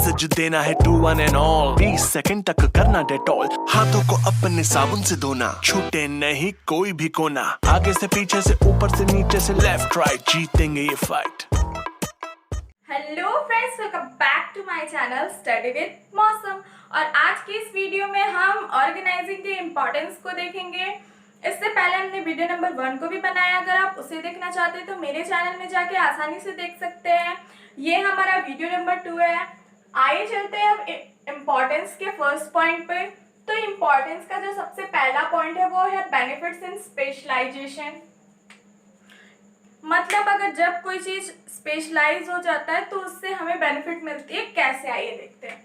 Message देना है to one and all, 20 second तक करना डेटॉल, हाथों को अपने साबुन से धोना, छूटे नहीं कोई भी कोना, आगे से पीछे से ऊपर से नीचे से लेफ्ट राइट, जीतेंगे ये fight. Hello friends, welcome back to my channel study with Mausam. और आज की इस वीडियो में हम ऑर्गेनाइजिंग के इम्पोर्टेंस को देखेंगे। इससे पहले हमने वीडियो नंबर 1 को भी बनाया, अगर आप उसे देखना चाहते हैं तो मेरे चैनल में जाके आसानी से देख सकते हैं। ये हमारा वीडियो नंबर 2 है। आइए चलते हैं अब इम्पोर्टेंस के फर्स्ट पॉइंट पे। तो इम्पोर्टेंस का जो सबसे पहला पॉइंट है वो है बेनिफिट्स इन स्पेशलाइजेशन। मतलब अगर जब कोई चीज स्पेशलाइज हो जाता है तो उससे हमें बेनिफिट मिलती है। कैसे, आइए देखते हैं।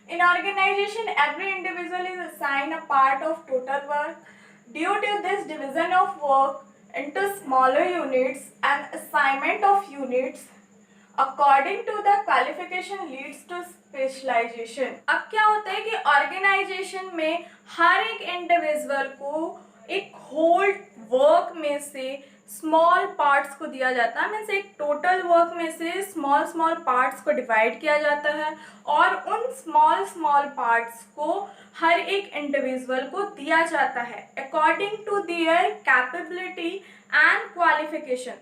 In organization every individual is assigned a part of total work. Due to this division of work into smaller units and assignment of units according to the qualification leads to specialization. अब क्या होता है कि organisation में हर एक individual को एक whole work में से स्मॉल पार्ट्स को दिया जाता है। मीन्स एक टोटल वर्क में से स्मॉल स्मॉल पार्ट्स को डिवाइड किया जाता है और उन स्मॉल स्मॉल पार्ट्स को हर एक इंडिविजुअल को दिया जाता है according to their capability and qualification,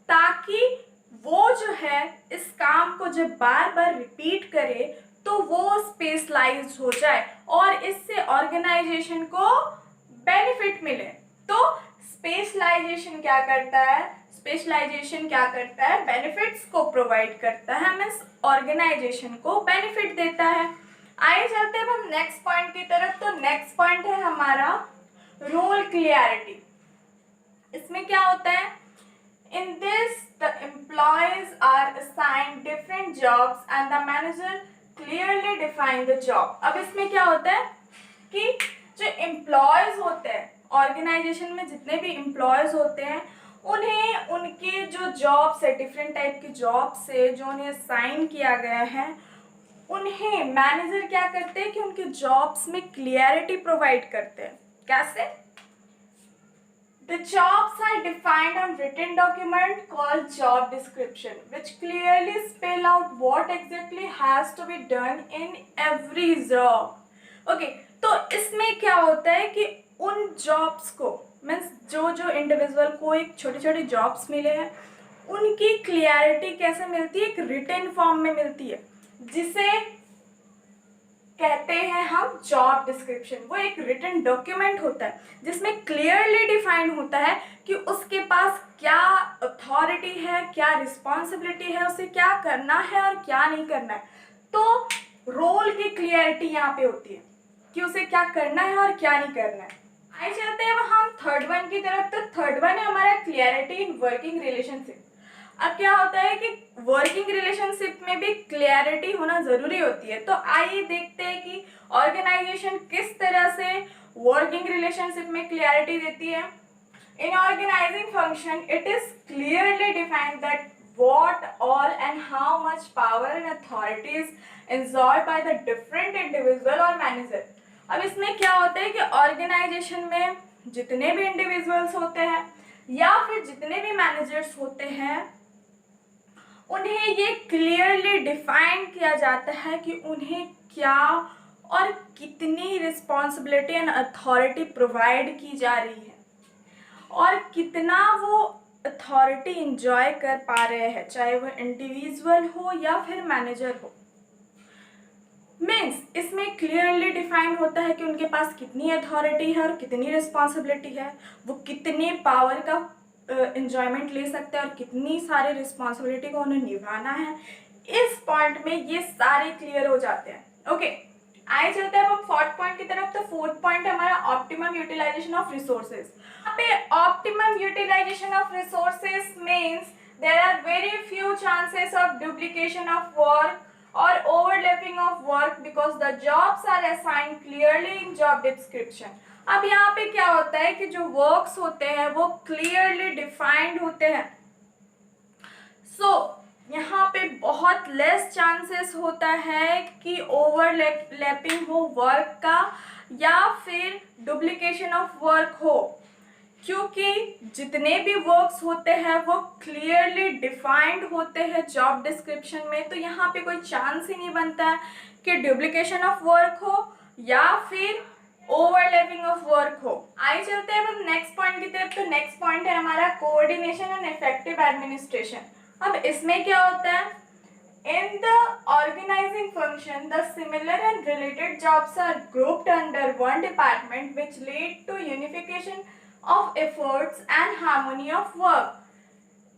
ताकि वो जो है इस काम को जब बार बार रिपीट करे तो वो स्पेशलाइज्ड हो जाए और इससे ऑर्गेनाइजेशन को बेनिफिट मिले। तो स्पेशलाइजेशन क्या करता है? स्पेशलाइजेशन क्या करता है? बेनिफिट्स को प्रोवाइड करता है, मीन्स ऑर्गेनाइजेशन को बेनिफिट देता है। आइए चलते हैं हम नेक्स्ट पॉइंट की तरफ। तो नेक्स्ट पॉइंट है हमारा रोल क्लियरिटी। इसमें क्या होता है? In this the employees are assigned different jobs and the manager clearly define the job. अब इसमें क्या होता है कि जो एम्प्लॉयज होते हैं ऑर्गेनाइजेशन में, जितने भी एम्प्लॉयज होते हैं, उन्हें उनके जो जॉब्स है, डिफरेंट टाइप की जॉब्स है जो उन्हें असाइन किया गया है, उन्हें मैनेजर क्या करते हैं कि उनके जॉब्स में क्लियरिटी प्रोवाइड करते हैं। कैसे? The jobs are defined on written document called job description, which clearly spell out what exactly has to be done in every job. Okay, तो इसमें क्या होता है कि उन जॉब्स को, मीन्स जो जो इंडिविजुअल को एक छोटी छोटी जॉब्स मिले हैं, उनकी क्लियरिटी कैसे मिलती है? एक रिटन फॉर्म में मिलती है, जिसे कहते हैं हम जॉब डिस्क्रिप्शन। वो एक रिटन डॉक्यूमेंट होता है जिसमें क्लियरली डिफाइन होता है कि उसके पास क्या अथॉरिटी है, क्या रिस्पॉन्सिबिलिटी है, उसे क्या करना है और क्या नहीं करना है। तो रोल की क्लियरिटी यहाँ पे होती है कि उसे क्या करना है और क्या नहीं करना है। आइए चलते हैं हम थर्ड वन की तरफ। तो थर्ड वन है हमारा क्लियरिटी इन वर्किंग रिलेशनशिप। अब क्या होता है कि वर्किंग रिलेशनशिप में भी क्लियरिटी होना जरूरी होती है। तो आइए देखते हैं कि ऑर्गेनाइजेशन किस तरह से वर्किंग रिलेशनशिप में क्लियरिटी देती है। In organizing function it is clearly defined that what all and how much power and authority is enjoyed by the different individual or manager। अब इसमें क्या होता है कि ऑर्गेनाइजेशन में जितने भी इंडिविजुअल्स होते हैं या फिर जितने भी मैनेजर्स होते हैं, उन्हें ये क्लियरली डिफाइन किया जाता है कि उन्हें क्या और कितनी रिस्पॉन्सिबिलिटी एंड अथॉरिटी प्रोवाइड की जा रही है और कितना वो अथॉरिटी इंजॉय कर पा रहे हैं, चाहे वो इंडिविजुअल हो या फिर मैनेजर हो। मीन्स इसमें क्लियरली डिफाइन होता है कि उनके पास कितनी अथॉरिटी है और कितनी रिस्पॉन्सिबिलिटी है, वो कितने पावर का एंजॉयमेंट ले सकते हैं और कितनी सारी रिस्पॉन्सिबिलिटी को उन्हें निभाना है। इस पॉइंट में ये सारे क्लियर हो जाते हैं। ओके, आए चलते हैं अब हम फोर्थ पॉइंट की तरफ। तो फोर्थ पॉइंट है हमारा ऑप्टिमम यूटिलाइजेशन ऑफ रिसोर्सेज। यहाँ पे optimum utilization of resources means there are very few chances of duplication of work or overlapping of work because the jobs are assigned clearly in job description। अब यहाँ पे क्या होता है कि जो वर्क्स होते हैं वो क्लियरली डिफाइंड होते हैं। यहाँ पे बहुत लेस चांसेस होता है कि ओवरलैपिंग हो वर्क का या फिर डुप्लीकेशन ऑफ वर्क हो, क्योंकि जितने भी वर्क्स होते हैं वो क्लियरली डिफाइंड होते हैं जॉब डिस्क्रिप्शन में। तो यहाँ पे कोई चांस ही नहीं बनता है कि डुप्लीकेशन ऑफ वर्क हो या फिर ओवरलैपिंग ऑफ वर्क हो। आइए चलते हैं अब हम नेक्स्ट पॉइंट की तरफ। तो नेक्स्ट पॉइंट है हमारा कोऑर्डिनेशन एंड इफेक्टिव एडमिनिस्ट्रेशन। अब इसमें क्या होता है, in the organizing function the similar and related jobs are grouped under one department which lead to unification of efforts and harmony of work.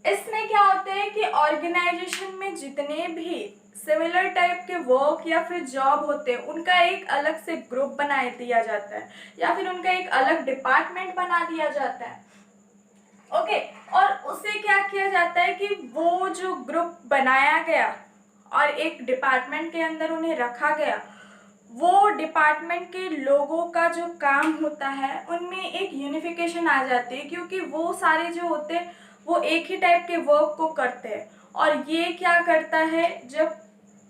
इसमें क्या होता है कि ऑर्गेनाइजेशन में जितने भी सिमिलर टाइप के वर्क या फिर जॉब होते हैं उनका एक अलग से ग्रुप बना दिया जाता है या फिर उनका एक अलग डिपार्टमेंट बना दिया जाता है। ओके, और उससे क्या किया जाता है कि वो जो ग्रुप बनाया गया और एक डिपार्टमेंट के अंदर उन्हें रखा गया, वो डिपार्टमेंट के लोगों का जो काम होता है उनमें एक यूनिफिकेशन आ जाती है, क्योंकि वो सारे जो होते हैं वो एक ही टाइप के वर्क को करते हैं। और ये क्या करता है, जब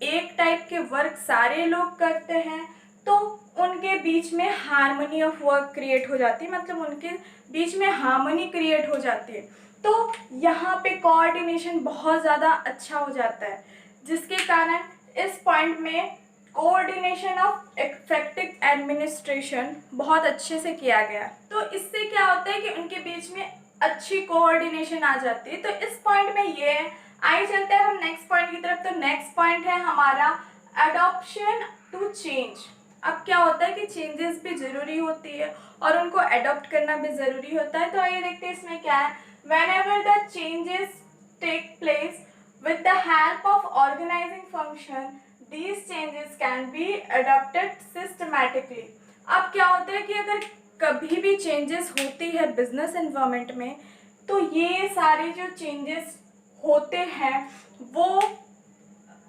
एक टाइप के वर्क सारे लोग करते हैं तो उनके बीच में हार्मनी ऑफ वर्क क्रिएट हो जाती है, मतलब उनके बीच में हार्मनी क्रिएट हो जाती है। तो यहाँ पे कोऑर्डिनेशन बहुत ज़्यादा अच्छा हो जाता है, जिसके कारण इस पॉइंट में कोऑर्डिनेशन ऑफ इफेक्टिव एडमिनिस्ट्रेशन बहुत अच्छे से किया गया। तो इससे क्या होता है कि उनके बीच में अच्छी कोऑर्डिनेशन आ जाती है। तो इस पॉइंट में ये है। आइए चलते हैं हम नेक्स्ट पॉइंट की तरफ। तो नेक्स्ट पॉइंट है हमारा अडॉप्शन टू चेंज। अब क्या होता है कि चेंजेस भी ज़रूरी होती है और उनको अडॉप्ट करना भी ज़रूरी होता है। तो आइए देखते हैं इसमें क्या है। Whenever the changes take place with the help of organizing function, these changes can be adopted systematically। अब क्या होता है कि अगर कभी भी चेंजेस होती है बिजनेस एनवायरनमेंट में, तो ये सारे जो चेंजेस होते हैं वो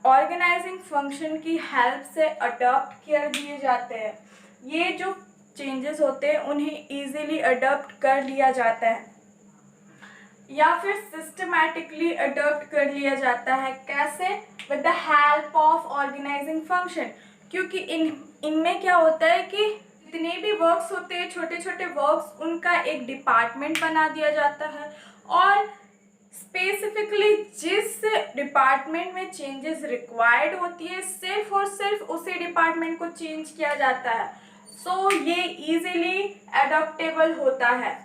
ऑर्गेनाइजिंग फंक्शन की हेल्प से अडॉप्ट कर दिए जाते हैं। ये जो चेंजेस होते हैं उन्हें इजीली अडॉप्ट कर लिया जाता है या फिर सिस्टमैटिकली अडॉप्ट कर लिया जाता है। कैसे? With the help of organizing function. क्योंकि इनमें क्या होता है कि जितने भी वर्क्स होते हैं, छोटे छोटे वर्क्स, उनका एक डिपार्टमेंट बना दिया जाता है और स्पेसिफिकली जिस डिपार्टमेंट में चेंजेस रिक्वायर्ड होती है सिर्फ और सिर्फ उसी डिपार्टमेंट को चेंज किया जाता है। सो ये इजीली अडॉप्टेबल होता है।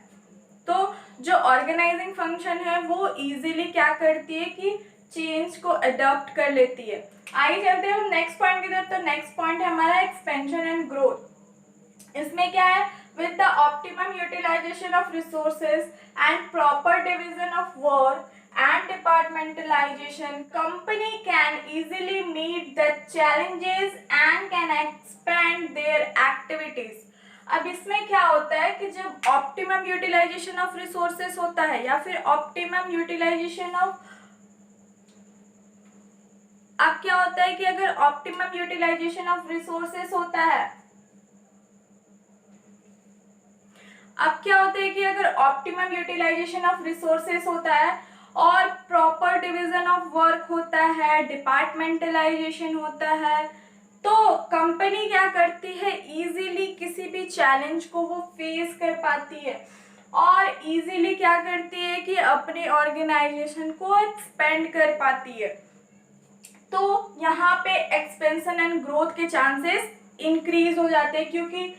तो जो ऑर्गेनाइजिंग फंक्शन है वो इजीली क्या करती है कि चेंज को अडॉप्ट कर लेती है। आइए चलते हैं हम नेक्स्ट पॉइंट की तरफ। तो नेक्स्ट पॉइंट है हमारा एक्सपेंशन एंड ग्रोथ। इसमें क्या है, with the optimum utilization of resources and proper division of work and departmentalization, company can easily meet the challenges and can expand their activities। अब इसमें क्या होता है कि जब ऑप्टिमम यूटिलाइजेशन ऑफ रिसोर्सेस होता है या फिर ऑप्टिमम यूटिलाइजेशन ऑफ, अब क्या होता है कि अगर ऑप्टिमम यूटिलाइजेशन ऑफ रिसोर्सेस होता है, अब क्या होता है कि अगर ऑप्टिमम यूटिलाइजेशन ऑफ रिसोर्सेस होता है और प्रॉपर डिवीजन ऑफ वर्क होता है, डिपार्टमेंटलाइजेशन होता है, तो कंपनी क्या करती है, इजीली किसी भी चैलेंज को वो फेस कर पाती है और इजीली क्या करती है कि अपने ऑर्गेनाइजेशन को एक्सपेंड कर पाती है। तो यहाँ पे एक्सपेंशन एंड ग्रोथ के चांसेस इंक्रीज हो जाते हैं, क्योंकि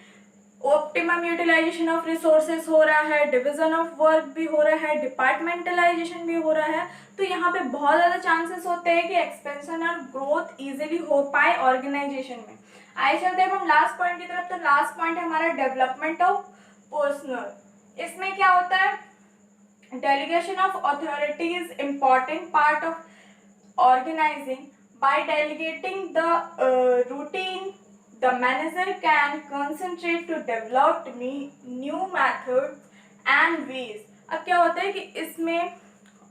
ऑप्टिमम यूटिलाइजेशन ऑफ रिसोर्सेज हो रहा है, डिवीजन ऑफ वर्क भी हो रहा है, डिपार्टमेंटलाइजेशन भी हो रहा है। तो यहाँ पे बहुत ज़्यादा चांसेस होते हैं कि एक्सपेंशन और ग्रोथ इजीली हो पाए ऑर्गेनाइजेशन में। आइए चलते हैं हम लास्ट पॉइंट की तरफ। तो लास्ट पॉइंट है हमारा डेवलपमेंट ऑफ पर्सनल। इसमें क्या होता है, delegation of authority is important part of organizing. By delegating the routine, the manager can concentrate to develop new methods and ways। अब क्या होता है कि इसमें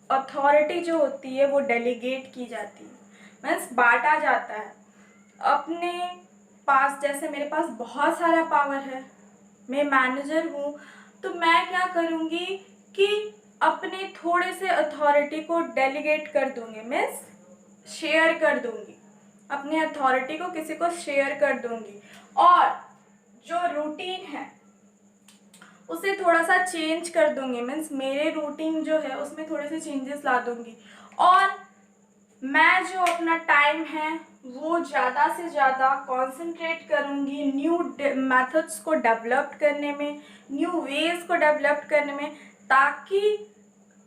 अथॉरिटी जो होती है वो डेलीगेट की जाती है, मीन्स बांटा जाता है अपने पास। जैसे मेरे पास बहुत सारा पावर है, मैं मैनेजर हूँ, तो मैं क्या करूँगी कि अपने थोड़े से अथॉरिटी को डेलीगेट कर दूँगी, मीन्स शेयर कर दूँगी, अपनी अथॉरिटी को किसी को शेयर कर दूंगी और जो रूटीन है उसे थोड़ा सा चेंज कर दूंगी, मीन्स मेरे रूटीन जो है उसमें थोड़े से चेंजेस ला दूंगी और मैं जो अपना टाइम है वो ज़्यादा से ज़्यादा कंसंट्रेट करूँगी न्यू मेथड्स को डेवलप करने में, न्यू वेज को डेवलप करने में, ताकि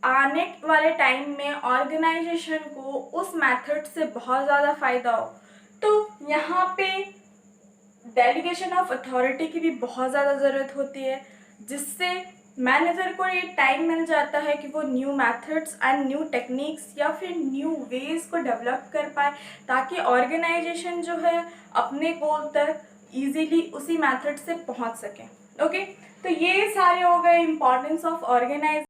आने वाले टाइम में ऑर्गेनाइजेशन को उस मेथड से बहुत ज़्यादा फ़ायदा हो। तो यहाँ पे डेलीगेशन ऑफ अथॉरिटी की भी बहुत ज़्यादा ज़रूरत होती है, जिससे मैनेजर को ये टाइम मिल जाता है कि वो new methods and new techniques या फिर न्यू वेज को डेवलप कर पाए, ताकि ऑर्गेनाइजेशन जो है अपने गोल तक इजीली उसी मेथड से पहुंच सके। ओके, तो ये सारे हो गए इम्पॉर्टेंस ऑफ ऑर्गेनाइज